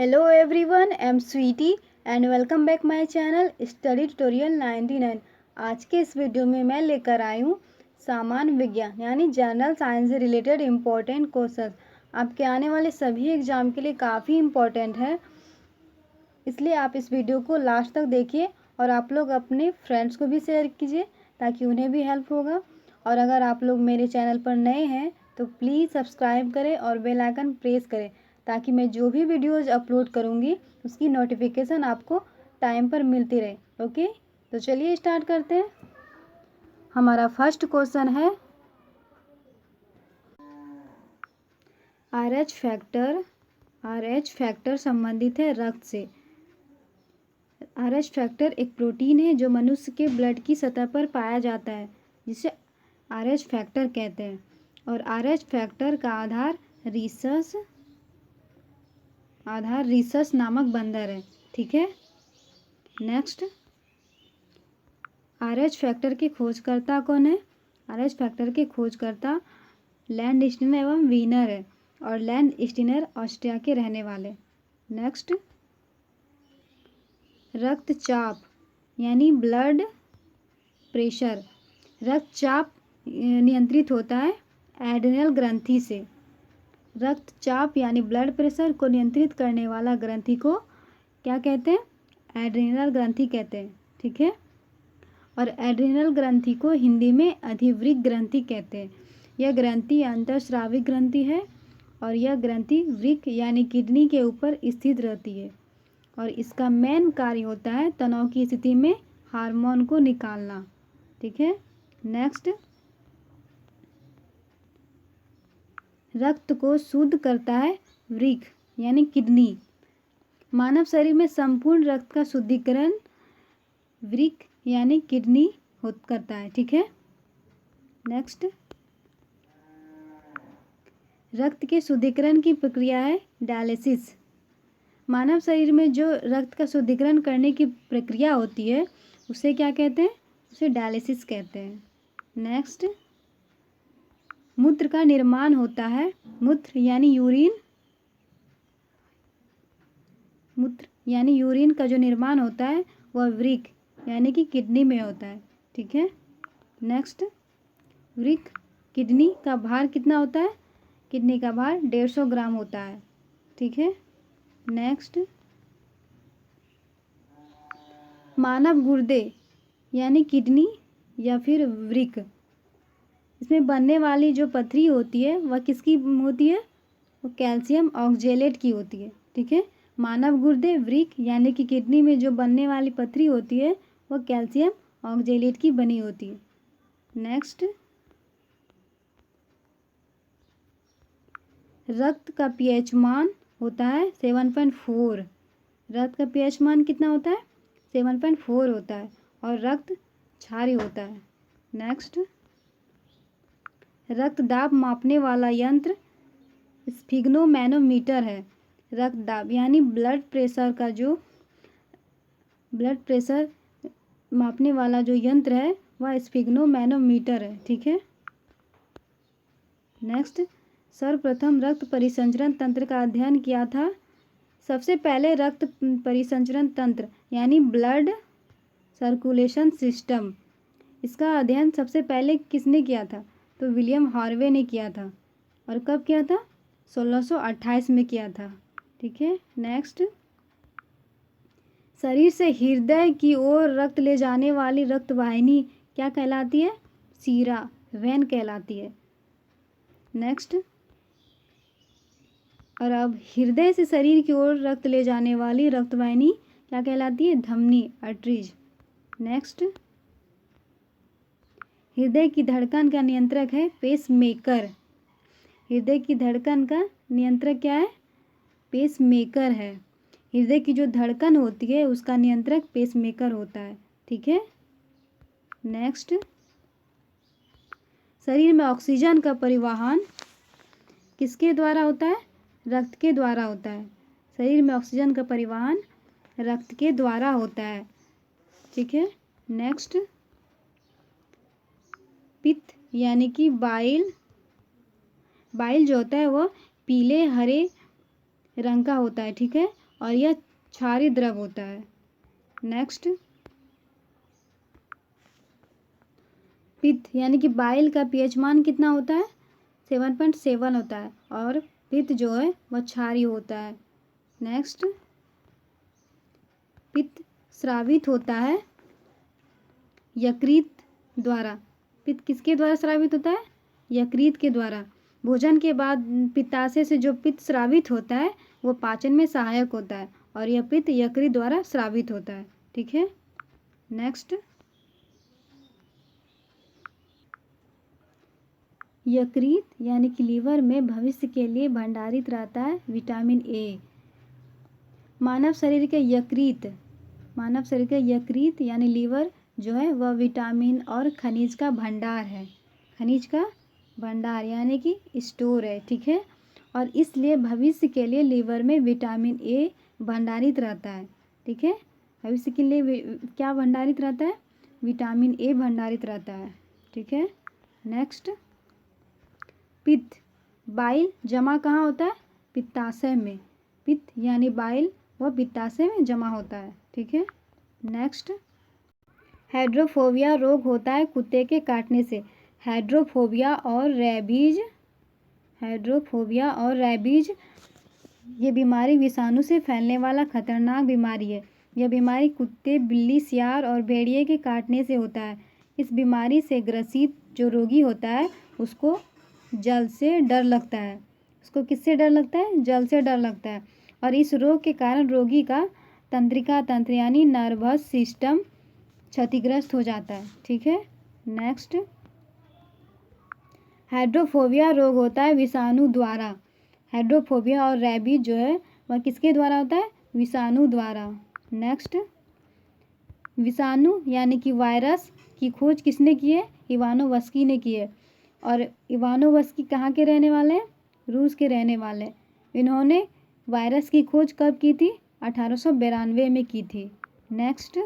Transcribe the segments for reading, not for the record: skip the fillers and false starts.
Hello everyone, I'm Sweetie and welcome back my channel Study Tutorial 99। आज के इस video में मैं लेकर आई हूँ सामान्य विज्ञान यानी जनरल साइंस से रिलेटेड इम्पोर्टेंट क्वेश्चन। आपके आने वाले सभी एग्जाम के लिए काफ़ी इम्पोर्टेंट है, इसलिए आप इस वीडियो को लास्ट तक देखिए और आप लोग अपने फ्रेंड्स को भी शेयर कीजिए ताकि उन्हें भी हेल्प होगा। और अगर आप लोग मेरे चैनल पर नए हैं तो प्लीज़ सब्सक्राइब करें और बेल आइकन प्रेस करें ताकि मैं जो भी वीडियोज़ अपलोड करूँगी उसकी नोटिफिकेशन आपको टाइम पर मिलती रहे। ओके, तो चलिए स्टार्ट करते हैं। हमारा फर्स्ट क्वेश्चन है RH फैक्टर। RH फैक्टर संबंधित है रक्त से। RH फैक्टर एक प्रोटीन है जो मनुष्य के ब्लड की सतह पर पाया जाता है, जिसे RH फैक्टर कहते हैं। और RH फैक्टर का आधार रीसस नामक बंदर है। ठीक है, नेक्स्ट, RH फैक्टर के खोजकर्ता कौन है? RH फैक्टर के खोजकर्ता लैंड स्टीनर एवं वीनर है और लैंड स्टीनर ऑस्ट्रिया के रहने वाले। नेक्स्ट, रक्तचाप यानी ब्लड प्रेशर। रक्तचाप नियंत्रित होता है एड्रिनल ग्रंथि से। रक्तचाप यानी ब्लड प्रेशर को नियंत्रित करने वाला ग्रंथि को क्या कहते हैं? एड्रिनल ग्रंथि कहते हैं। ठीक है, और एड्रिनल ग्रंथि को हिंदी में अधिवृक्क ग्रंथि कहते हैं। यह ग्रंथि अंतःस्रावी ग्रंथि है और यह ग्रंथि वृक्क यानी किडनी के ऊपर स्थित रहती है और इसका मेन कार्य होता है तनाव की स्थिति में हार्मोन को निकालना। ठीक है, नेक्स्ट, रक्त को शुद्ध करता है वृक्क यानी किडनी। मानव शरीर में संपूर्ण रक्त का शुद्धिकरण वृक्क यानी किडनी करता है। ठीक है, नेक्स्ट, रक्त के शुद्धिकरण की प्रक्रिया है डायलिसिस। मानव शरीर में जो रक्त का शुद्धिकरण करने की प्रक्रिया होती है उसे क्या कहते हैं? उसे डायलिसिस कहते हैं। नेक्स्ट, मूत्र का निर्माण होता है, मूत्र यानी यूरिन का जो निर्माण होता है वह वृक्क यानी कि किडनी में होता है। ठीक है, नेक्स्ट, वृक्क किडनी का भार कितना होता है? किडनी का भार 150 ग्राम होता है। ठीक है, नेक्स्ट, मानव गुर्दे यानी किडनी या फिर वृक्क, इसमें बनने वाली जो पथरी होती है वह किसकी होती है? वो कैल्शियम ऑक्जेलेट की होती है। ठीक है, मानव गुर्दे वृक्क यानी कि किडनी में जो बनने वाली पथरी होती है वह कैल्शियम ऑक्जेलेट की बनी होती है। नेक्स्ट, रक्त का पीएच मान होता है 7.4। रक्त का पीएच मान कितना होता है? 7.4 होता है और रक्त क्षारीय होता है। नेक्स्ट, रक्त दाब मापने वाला यंत्र स्फिग्नोमैनोमीटर है। रक्त दाब यानी ब्लड प्रेशर मापने वाला जो यंत्र है वह स्फिग्नोमैनोमीटर है। ठीक है, नेक्स्ट, सर्वप्रथम रक्त परिसंचरण तंत्र का अध्ययन किया था। सबसे पहले रक्त परिसंचरण तंत्र यानी ब्लड सर्कुलेशन सिस्टम, इसका अध्ययन सबसे पहले किसने किया था? तो विलियम हार्वे ने किया था। और कब किया था? 1628 में किया था। ठीक है, नेक्स्ट, शरीर से हृदय की ओर रक्त ले जाने वाली रक्त वाहिनी क्या कहलाती है? सीरा, वेन कहलाती है। नेक्स्ट, और अब हृदय से शरीर की ओर रक्त ले जाने वाली रक्त वाहिनी क्या कहलाती है? धमनी, आर्टरीज। नेक्स्ट, हृदय की धड़कन का नियंत्रक है पेसमेकर। हृदय की धड़कन का नियंत्रक क्या है? पेसमेकर है। हृदय की जो धड़कन होती है उसका नियंत्रक पेसमेकर होता है। ठीक है, नेक्स्ट, शरीर में ऑक्सीजन का परिवहन किसके द्वारा होता है? रक्त के द्वारा होता है। शरीर में ऑक्सीजन का परिवहन रक्त के द्वारा होता है। ठीक है, नेक्स्ट, पित्त यानी कि बाइल जो होता है वह पीले हरे रंग का होता है। ठीक है, और यह क्षारीय द्रव होता है। नेक्स्ट, पित्त यानी कि बाइल का पीएच मान कितना होता है? 7.7 होता है और पित्त जो है वह क्षारीय होता है। नेक्स्ट, पित्त स्रावित होता है यकृत द्वारा। पित्त किसके द्वारा स्रावित होता है? यकृत के द्वारा। भोजन के बाद पित्ताशय से जो पित्त स्रावित होता है वो पाचन में सहायक होता है और यह पित्त यकृत द्वारा स्रावित होता है। ठीक है। नेक्स्ट, यकृत यानी कि लीवर में भविष्य के लिए भंडारित रहता है विटामिन ए। मानव शरीर के यकृत यानी लीवर जो है वह विटामिन और खनिज का भंडार है। खनिज का भंडार यानी कि स्टोर है। ठीक है। और इसलिए भविष्य के लिए लीवर में विटामिन ए भंडारित रहता है। ठीक है। भविष्य के लिए क्या भंडारित रहता है? विटामिन ए भंडारित रहता है। ठीक है। नेक्स्ट, पित्त बाइल जमा कहाँ होता है? पित्ताशय में। पित्त यानी बाइल वह पित्ताशय में जमा होता है। ठीक है। नेक्स्ट, हाइड्रोफोबिया रोग होता है कुत्ते के काटने से। हाइड्रोफोबिया और रैबीज ये बीमारी विषाणु से फैलने वाला खतरनाक बीमारी है। यह बीमारी कुत्ते, बिल्ली, सियार और भेड़िए के काटने से होता है। इस बीमारी से ग्रसित जो रोगी होता है उसको जल से डर लगता है। उसको किससे डर लगता है? जल से डर लगता है। और इस रोग के कारण रोगी का तंत्रिका तंत्र यानी नर्वस सिस्टम क्षतिग्रस्त हो जाता है। ठीक है। नेक्स्ट, हाइड्रोफोबिया रोग होता है विषाणु द्वारा। हाइड्रोफोबिया और रैबीज जो है वह किसके द्वारा होता है? विषाणु द्वारा। नेक्स्ट, विषाणु यानी कि वायरस की खोज किसने की है? इवानोवस्की ने की है। और इवानोवस्की कहाँ के रहने वाले हैं? रूस के रहने वाले। इन्होंने वायरस की खोज कब की थी? 1892 में की थी। नेक्स्ट,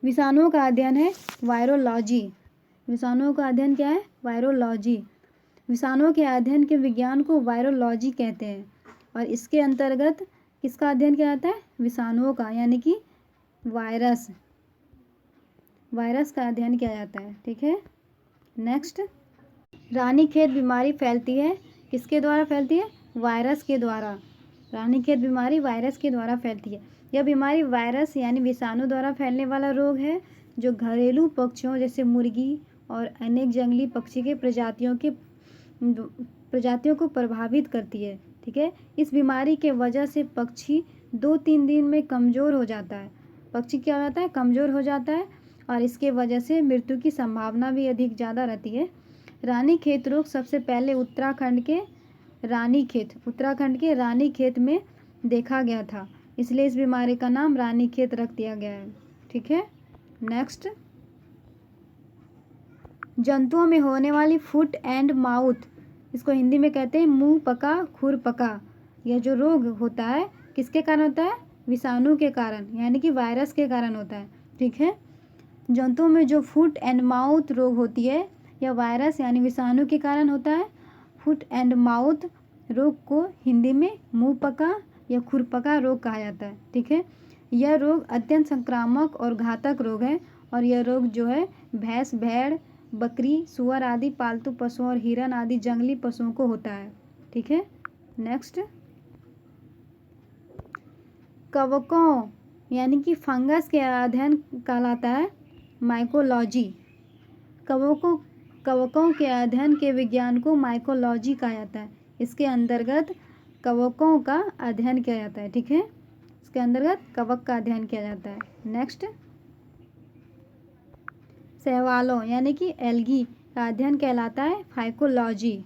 विषाणुओं का अध्ययन है वायरोलॉजी। विषाणुओं का अध्ययन क्या है? वायरोलॉजी। विषाणुओं के अध्ययन के विज्ञान को वायरोलॉजी कहते हैं और इसके अंतर्गत किसका अध्ययन किया जाता है? विषाणुओं का यानी कि वायरस का अध्ययन किया जाता है। ठीक है। नेक्स्ट, रानीखेत बीमारी फैलती है किसके द्वारा फैलती है? वायरस के द्वारा। रानीखेत बीमारी वायरस के द्वारा फैलती है। यह बीमारी वायरस यानी विषाणु द्वारा फैलने वाला रोग है जो घरेलू पक्षियों जैसे मुर्गी और अनेक जंगली पक्षी के प्रजातियों को प्रभावित करती है। ठीक है। इस बीमारी के वजह से पक्षी 2-3 दिन में कमज़ोर हो जाता है। पक्षी क्या हो जाता है? कमज़ोर हो जाता है और इसके वजह से मृत्यु की संभावना भी अधिक ज़्यादा रहती है। रानीखेत रोग सबसे पहले उत्तराखंड के रानीखेत में देखा गया था, इसलिए इस बीमारी का नाम रानीखेत रख दिया गया है। ठीक है। नेक्स्ट, जंतुओं में होने वाली फुट एंड माउथ, इसको हिंदी में कहते हैं मुंह पका खुर पका। यह जो रोग होता है किसके कारण होता है? विषाणु के कारण यानी कि वायरस के कारण होता है। ठीक है। जंतुओं में जो फुट एंड माउथ रोग होती है यह वायरस यानी विषाणु के कारण होता है। फुट एंड माउथ रोग को हिंदी में मुंह पका या खुरपका रोग कहा जाता है। ठीक है। यह रोग अत्यंत संक्रामक और घातक रोग है और यह रोग जो है भैंस, भेड़, बकरी, सुअर आदि पालतू पशुओं और हिरन आदि जंगली पशुओं को होता है। ठीक है। नेक्स्ट, कवकों यानी कि फंगस के अध्ययन कहलाता है माइकोलॉजी। कवकों के अध्ययन के विज्ञान को माइकोलॉजी कहा जाता है। इसके अंतर्गत कवकों का अध्ययन किया जाता है। ठीक है। इसके अंतर्गत कवक का अध्ययन किया जाता है। नेक्स्ट, शैवालों यानी कि एल्गी का अध्ययन कहलाता है फाइकोलॉजी।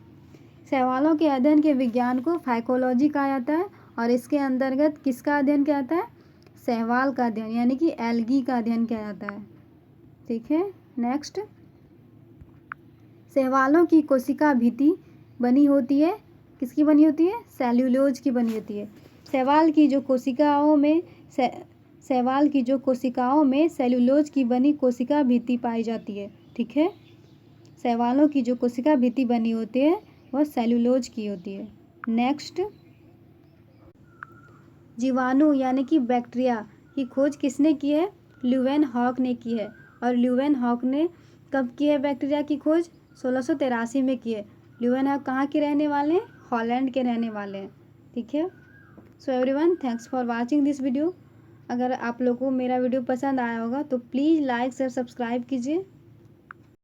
शैवालों के अध्ययन के विज्ञान को फाइकोलॉजी कहा जाता है और इसके अंतर्गत किसका अध्ययन किया जाता है? शैवाल का अध्ययन यानी कि एल्गी का अध्ययन किया जाता है। ठीक है। नेक्स्ट, शैवालों की कोशिका भित्ति बनी होती है, किसकी बनी होती है? सेल्यूलोज की बनी होती है। शैवाल की जो कोशिकाओं में सेल्यूलोज की बनी कोशिका भित्ति पाई जाती है। ठीक है। शैवालों की जो कोशिका भित्ति बनी होती है वह सेल्यूलोज की होती है। नेक्स्ट, जीवाणु यानी कि बैक्टीरिया की खोज किसने की है? ल्यूवेनहॉक ने की है। और ल्यूवेनहॉक ने कब की है बैक्टीरिया की खोज? 1683 में की है। ल्यूवेनहॉक कहाँ के रहने वाले हैं? हॉलैंड के रहने वाले हैं। ठीक है। So everyone, thanks for watching this video. अगर आप लोगों को मेरा वीडियो पसंद आया होगा तो प्लीज़ लाइक शेयर सब्सक्राइब कीजिए।